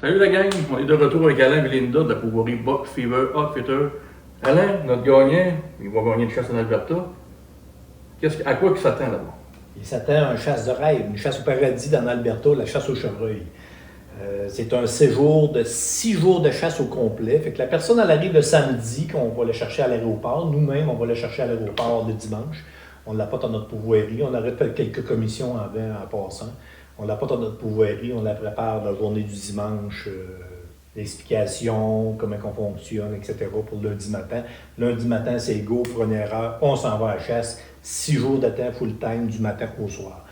Salut la gang, on est de retour avec Alain et Linda de la pouvoirie Buck Fever Outfitter. Alain, notre gagnant, il va gagner une chasse en Alberta. À quoi il s'attend là-bas? Il s'attend à une chasse de rêve, une chasse au paradis dans l'Alberta, la chasse au chevreuil. C'est un séjour de 6 jours de chasse au complet. Fait que la personne, elle arrive le samedi, qu'on va le chercher à l'aéroport. Nous-mêmes, on va le chercher à l'aéroport le dimanche. On l'apporte à notre pouvoirie. On arrête quelques commissions en passant. On l'apporte à notre pouvoirie. On la prépare la journée du dimanche. L'explication, comment on fonctionne, etc. pour lundi matin. Lundi matin, c'est go, première heure. On s'en va à la chasse. 6 jours de temps full-time du matin au soir.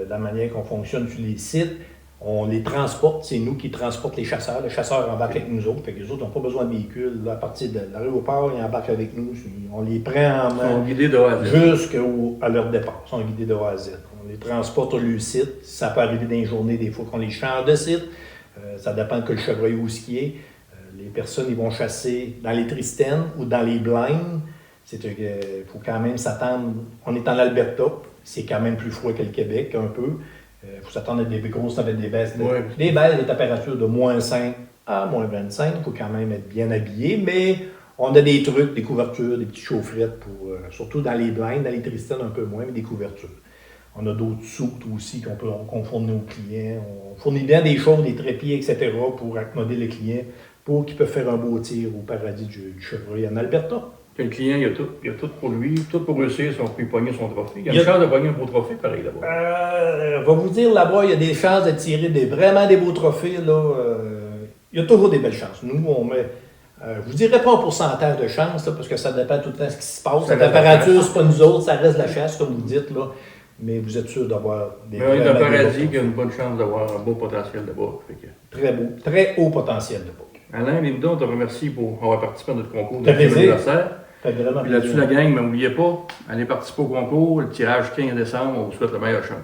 La manière qu'on fonctionne sur les sites, on les transporte, c'est nous qui transportons les chasseurs. Les chasseurs embarquent avec nous autres, fait que les autres n'ont pas besoin de véhicule. Là, à partir de l'aéroport, ils embarquent avec nous. On les prend en main. Ils sont guidés de A à Z. Jusqu'à leur départ. Ils sont guidés de A à Z. On les transporte sur le site. Ça peut arriver dans les journées, des fois qu'on les change de site. Ça dépend que le chevreuil où ce qui est. Les personnes, ils vont chasser dans les Tristaines ou dans les blinds. Il faut quand même s'attendre. On est en Alberta. C'est quand même plus froid que le Québec, un peu. Il faut s'attendre à des grosses avec des baisses de température de moins 5 à moins 25. Il faut quand même être bien habillé, mais on a des trucs, des couvertures, des petites chaufferettes, pour, surtout dans les blinds, dans les Tristanes un peu moins, mais des couvertures. On a d'autres soutes aussi qu'on fournit aux clients. On fournit bien des choses, des trépieds, etc. pour accommoder le client, pour qu'il puisse faire un beau tir au paradis du chevreuil en Alberta. Le client, il a tout pour lui, tout pour réussir si on peut pogner son trophée. Il y a une chance de pogner un beau trophée, pareil, là-bas. Je vais vous dire, là-bas, il y a des chances de tirer vraiment des beaux trophées. Là, il y a toujours des belles chances. Nous, on met... je vous dirais pas un pourcentage de chance, là, parce que ça dépend tout le temps de ce qui se passe. La température, c'est pas nous autres, ça reste la chasse, comme vous dites. Là. Mais vous êtes sûr d'avoir des... Mais il y a un paradis qui a une bonne chance d'avoir un beau potentiel là-bas. Très beau, très haut potentiel là-bas. Alain, Linda, on te remercie pour avoir participé à notre concours de anniversaire. Puis là-dessus, la gang, mais n'oubliez pas, allez participer au concours, le tirage 15 décembre, on vous souhaite la meilleure chance.